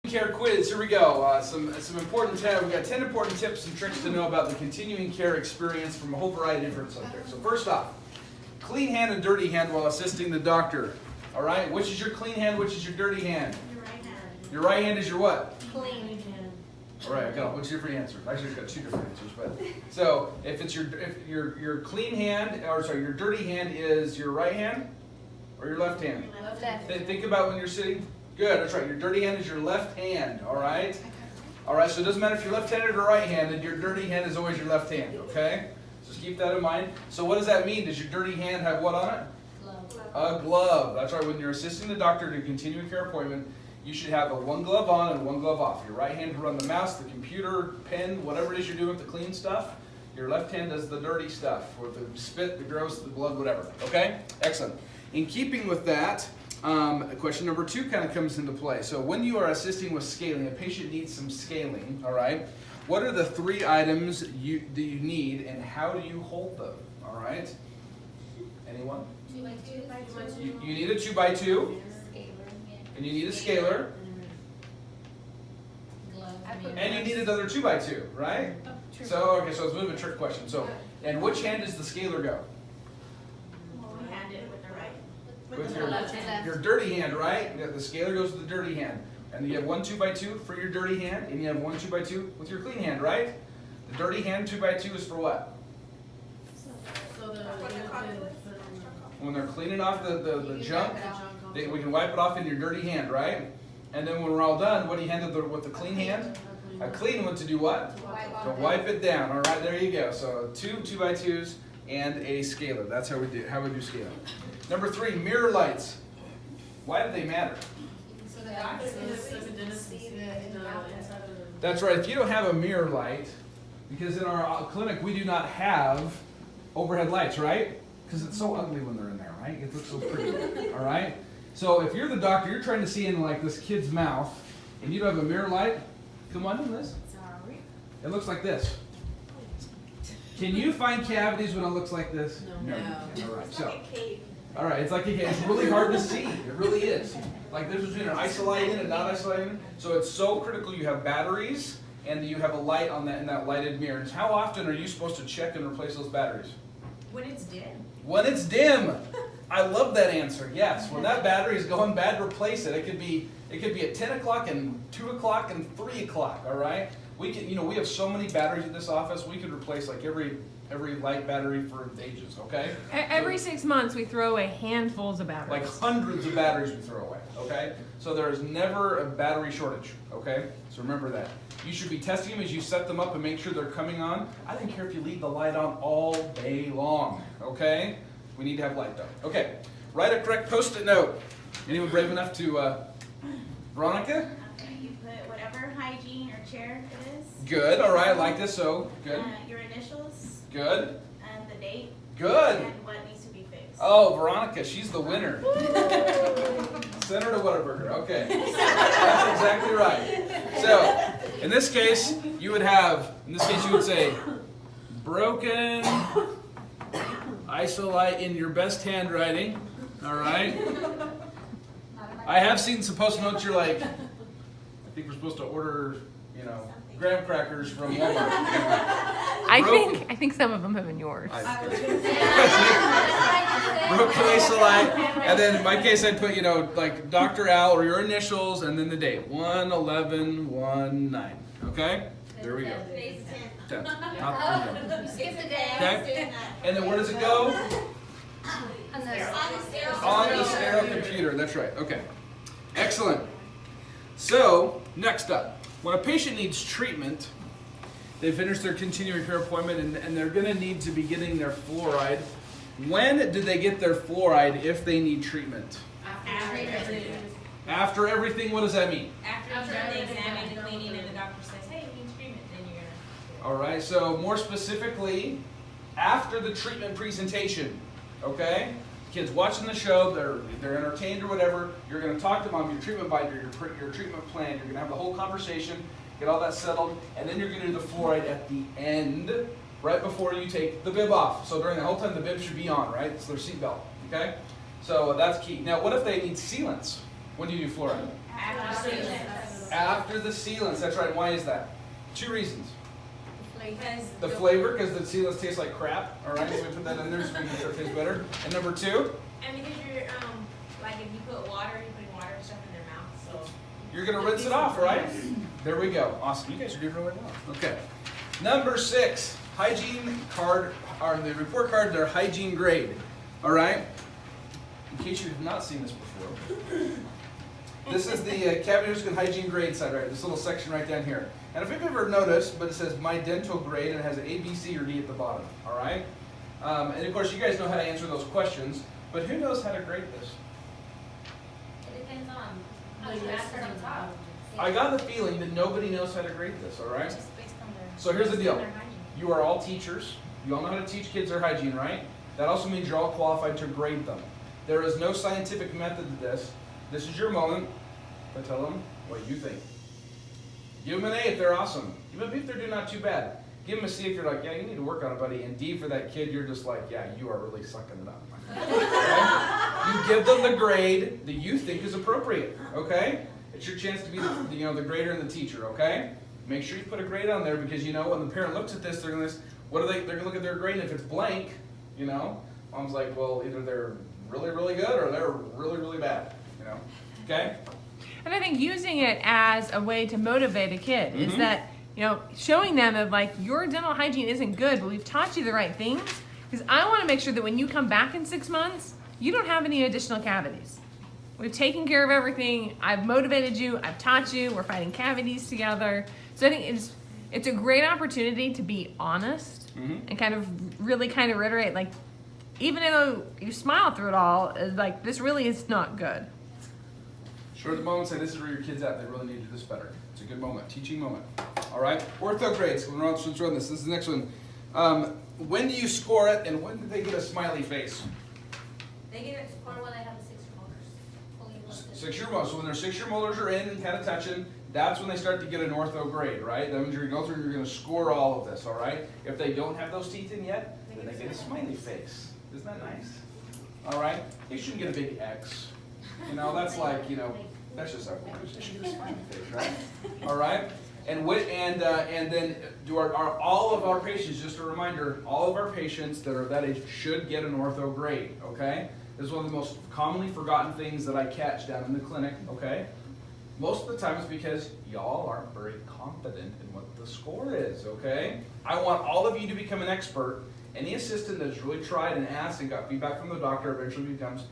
Care quiz. Here we go. Some important tips. We've got 10 important tips and tricks to know about the continuing care experience from a whole variety of different subjects. So first off, clean hand and dirty hand while assisting the doctor. All right. Which is your clean hand? Which is your dirty hand? Your right hand. Your right hand is your what? Clean. All right. Go. What's your different answer? Actually, it's got two different answers. But so if your clean hand, or sorry, your dirty hand is your right hand or your left hand? Left. Think about when you're sitting. Good, that's right. Your dirty hand is your left hand, all right? All right, so it doesn't matter if you're left-handed or right-handed, your dirty hand is always your left hand, okay? Just keep that in mind. So what does that mean? Does your dirty hand have what on it? Glove. A glove. That's right. When you're assisting the doctor to a continuing care appointment, you should have a one glove on and one glove off. Your right hand to run the mouse, the computer, pen, whatever it is you're doing with the clean stuff. Your left hand does the dirty stuff, or the spit, the gross, the blood, whatever, okay? Excellent. In keeping with that, question number 2 kind of comes into play. So when you are assisting with scaling, a patient needs some scaling, all right? What are the 3 items that you need, and how do you hold them, all right? Anyone? 2x2. You need a 2x2, and you need a scaler, and you need another 2x2, right? So, okay, so let's move to a trick question. So, and which hand does the scaler go? We hand it with the right. With the your dirty hand, right? The scaler goes with the dirty hand. And you have one 2x2 for your dirty hand, and you have one 2x2 with your clean hand, right? The dirty hand 2x2 is for what? When they're cleaning off the junk, we can wipe it off in your dirty hand, right? And then when we're all done, what do you hand with the clean hand? A clean one to do what? To wipe it down. All right, there you go. So 2 2x2s and a scaler. That's how we do scaling. Number 3, mirror lights. Why do they matter? That's right. If you don't have a mirror light, because in our clinic we do not have overhead lights, right? Because it's so ugly when they're in there, right? It looks so pretty. All right. So if you're the doctor, you're trying to see in like this kid's mouth, and you don't have a mirror light. Come on in, Liz. Sorry. It looks like this. Can you find cavities when it looks like this? No. All right. It's So. like a cave. All right, it's like it's really hard to see. It really is. Like there's between an isolated and not isolated. So it's so critical you have batteries and you have a light on that in that lighted mirror. And how often are you supposed to check and replace those batteries? When it's dim. When it's dim. I love that answer. Yes, when that battery is going bad, replace it. It could be at 10 o'clock and 2 o'clock and 3 o'clock. All right. We have so many batteries at this office. We could replace like every light battery for ages, okay? Every 6 months we throw away handfuls of batteries. Like hundreds of batteries we throw away, okay? So there is never a battery shortage, okay? So remember that. You should be testing them as you set them up and make sure they're coming on. I don't care if you leave the light on all day long, okay? We need to have light though. Okay, write a correct Post-it note. Anyone brave enough to, Veronica? Okay, you put whatever hygiene or chair it is. Good, all right, I like this, so good. Your initials. Good. And the date. Good. And what needs to be fixed. Oh, Veronica, she's the winner. Senator Whataburger, okay. That's exactly right. So, in this case, you would say, broken isolite in your best handwriting, all right? I have seen some post notes you're like, I think we're supposed to order, graham crackers from Walmart. I think some of them have been yours. Broken isolite, and then in my case I'd put, like Dr. Al or your initials and then the date, 1/11/19. Okay? There we go. Today's 10. 10. Not the You skipped a day. Okay. And then where does it go? On the sterile computer. That's right. Okay. Excellent. So, next up. When a patient needs treatment, they finish their continuing care appointment and they're going to need to be getting their fluoride. When do they get their fluoride if they need treatment? After everything, what does that mean? After the exam and the cleaning and the doctor says, hey, you need treatment, then you're going to. All right, so more specifically, after the treatment presentation, okay? Kids watching the show, they're entertained or whatever, you're going to talk to them on your treatment binder, your treatment plan, you're going to have the whole conversation, get all that settled, and then you're going to do the fluoride at the end, right before you take the bib off. So during the whole time, the bib should be on, right? It's their seatbelt, okay? So that's key. Now, what if they need sealants? When do you do fluoride? After sealants. After the sealants, that's right. Why is that? 2 reasons. Because The flavor, because the sealants taste like crap. All right, so we put that in there so we can make it taste better. And number 2, and because you're like if you put water, you're putting water and stuff in their mouth, so you're gonna rinse it off, right? There we go. Awesome. You guys are doing really well. Okay. Number 6, hygiene card, or the report card, their hygiene grade. All right. In case you have not seen this before, this is the Cavity and hygiene grade side, right? This little section right down here. And if you've ever noticed, but it says my dental grade and it has A, B, C, or D at the bottom. All right. And of course, you guys know how to answer those questions, but who knows how to grade this? It depends on how you answer on top. I got the feeling that nobody knows how to grade this. All right. just based on their So here's the deal. their hygiene. You are all teachers. You all know how to teach kids their hygiene, right? That also means you're all qualified to grade them. There is no scientific method to this. This is your moment to tell them what you think. Give them an A if they're awesome. Even if they're doing not too bad. Give them a C if you're like, yeah, you need to work on it, buddy. And D for that kid, you're just like, yeah, you are really sucking it up. Okay? You give them the grade that you think is appropriate. Okay? It's your chance to be the grader and the teacher. Okay? Make sure you put a grade on there because when the parent looks at this, they're gonna look at their grade, and if it's blank, mom's like, well, either they're really, really good or they're really, really bad. Okay? And I think using it as a way to motivate a kid is that, showing them that like your dental hygiene isn't good, but we've taught you the right things. Because I want to make sure that when you come back in 6 months, you don't have any additional cavities. We've taken care of everything. I've motivated you. I've taught you. We're fighting cavities together. So I think it's a great opportunity to be honest and kind of reiterate, like, even though you smile through it all, like, this really is not good. Short the moment, say this is where your kid's at. They really need to do this better. It's a good moment, teaching moment. All right, ortho grades. Since we're on this is the next one. When do you score it, and when do they get a smiley face? They get it score when they have the 6 molars. Fully lifted. 6-year molars. So when their 6-year molars are in and kind of touching, that's when they start to get an ortho grade, right? That means you're going to go through and you're going to score all of this, all right? If they don't have those teeth in yet, then they get a smiley face. Isn't that nice? All right? They shouldn't get a big X. That's like, that's just our They should get a smiley face, right? All right? And then are all of our patients, just a reminder, all of our patients that are that age should get an ortho grade, okay? This is one of the most commonly forgotten things that I catch down in the clinic, okay? Most of the time it's because y'all aren't very confident in what the score is, okay? I want all of you to become an expert. Any assistant that's really tried and asked and got feedback from the doctor eventually becomes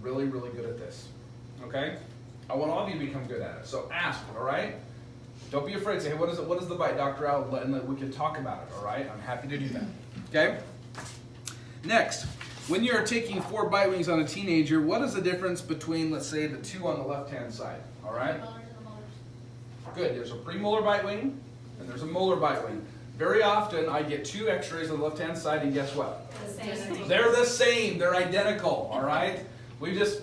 really, really good at this, okay? I want all of you to become good at it. So ask, all right? Don't be afraid. Say, hey, what is the bite, Dr. Al? And we can talk about it, all right? I'm happy to do that, okay? Next, when you're taking 4 bite wings on a teenager, what is the difference between, let's say, the 2 on the left-hand side, all right? Molars and the molars. Good. There's a premolar bite wing, and there's a molar bite wing. Very often, I get 2 x-rays on the left-hand side, and guess what? They're the same. They're identical, all right? We just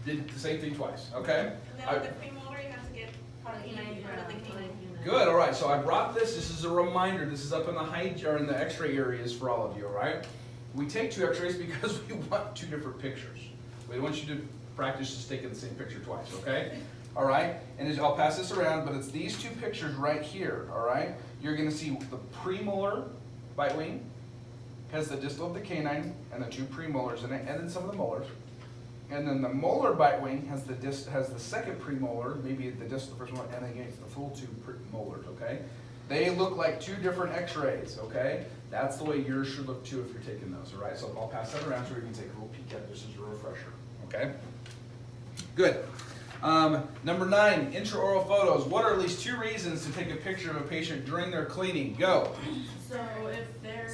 did the same thing twice, okay? And then with the premolar, you have to get part of the canine, part of the canine. Good, all right. So I brought this. This is a reminder. This is up in the x-ray areas for all of you, all right? We take 2 x-rays because we want 2 different pictures. We want you to practice just taking the same picture twice, okay? All right? And I'll pass this around, but it's these 2 pictures right here, all right? You're going to see the premolar bite wing has the distal of the canine and the 2 premolars in it, and then some of the molars. And then the molar bite wing has the second premolar, maybe the distal, the first one, and again, it's the full 2 molars, okay? They look like 2 different x-rays, okay? That's the way yours should look too if you're taking those, all right? So I'll pass that around so we can take a little peek at this as a refresher, okay? Good. Number 9, intraoral photos. What are at least 2 reasons to take a picture of a patient during their cleaning? Go. So if they're,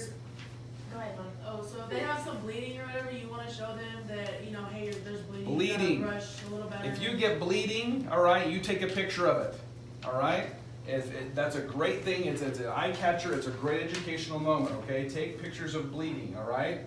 go ahead, Mike. Oh, so if they have some bleeding or whatever, you want to show them that, hey, there's bleeding. Bleeding. You gotta brush a little better. If you get bleeding, all right, you take a picture of it, all right? That's a great thing. It's an eye catcher. It's a great educational moment, okay? Take pictures of bleeding, all right?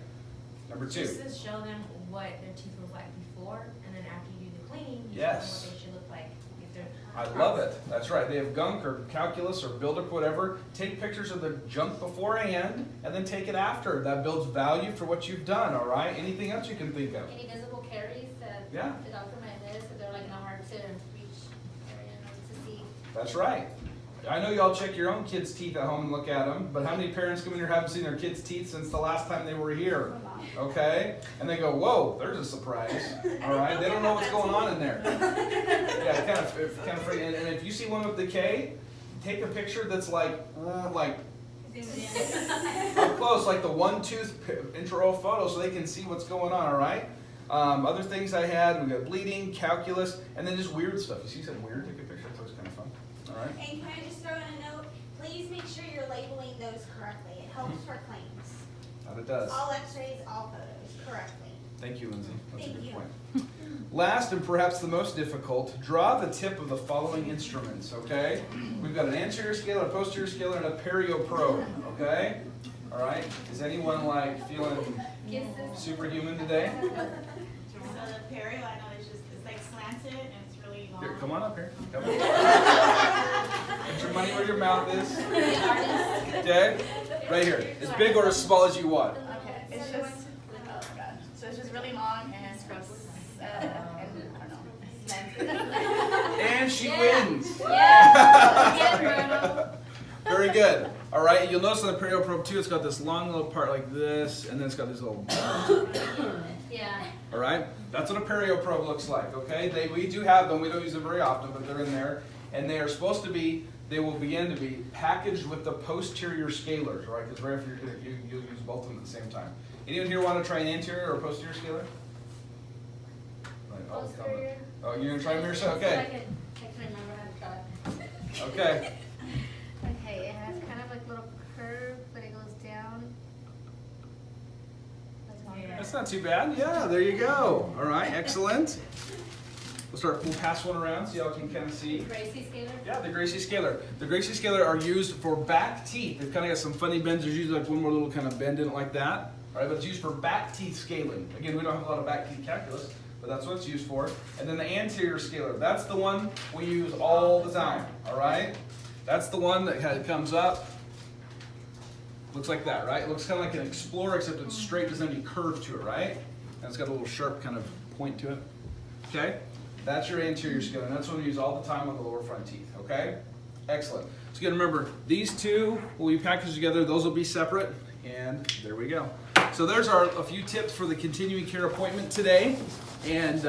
Number 2. Just to show them what their teeth look like before, and then after you do the cleaning, you Yes. show them what they should look like if they're. I love it. That's right. They have gunk or calculus or buildup, whatever. Take pictures of the junk beforehand and then take it after. That builds value for what you've done, all right? Anything else you can think of? Any visible caries that Yeah. the doctor might miss, if they're like in a hard to reach area in order to see. That's right. I know y'all check your own kids' teeth at home and look at them, but how many parents come in here haven't seen their kids' teeth since the last time they were here? Okay? And they go, whoa, there's a surprise. All right? They don't know what's going on in there. Yeah, it's kind of freaky. And if you see one with decay, take a picture that's like up close, like the one tooth intro photo, so they can see what's going on. All right? Other things I had, we got bleeding, calculus, and then just weird stuff. You see something weird? Take a picture. That's always kind of fun. All right? And can I just throw in a note? Please make sure you're labeling those correctly. It helps for claims. That it does. All x-rays, all photos, correctly. Thank you, Lindsay. That's a Thank good you. point. Last and perhaps the most difficult, draw the tip of the following instruments, okay? We've got an anterior scaler, a posterior scaler, and a perioprobe, okay? All right? Is anyone like feeling superhuman today? So the perio, I know it's like slanted and it's really long. Here, come on up here. Come on. Put your money where your mouth is. Okay? Right here. As big or as small as you want. Okay, it's just, oh my gosh. So it's just really long and it's gross. And I don't know, slanted. And she wins. Yeah. Very good. All right, you'll notice on the perioprobe too, it's got this long little part like this, and then it's got these little. Yeah. All right, that's what a perioprobe looks like. Okay, we do have them. We don't use them very often, but they're in there, and they are supposed to be. They will begin to be packaged with the posterior scalars, right? Because right after you'll use both of them at the same time. Anyone here want to try an anterior or posterior scalar? Right, Posterior. Oh, you're gonna try them yourself? I Okay. can remember how to draw it. Okay. Okay, it has kind of like a little curve, but it goes down. That's longer. That's not too bad. Yeah, there you go. All right, excellent. We'll pass one around so y'all can kind of see. Gracie scalar? Yeah, the Gracie scalar. The Gracie scalar are used for back teeth. They've kind of got some funny bends. There's usually like one more little kind of bend in it like that. All right, but it's used for back teeth scaling. Again, we don't have a lot of back teeth calculus, but that's what it's used for. And then the anterior scalar. That's the one we use all the time. All right? That's the one that kind of comes up. Looks like that, right? It looks kind of like an Explorer, except it's straight, doesn't have any curve to it, right? And it's got a little sharp kind of point to it. Okay? That's your anterior scalar, and that's what we use all the time on the lower front teeth, okay? Excellent. So again, remember, these two will be packaged together. Those will be separate, and there we go. So there's a few tips for the continuing care appointment today. And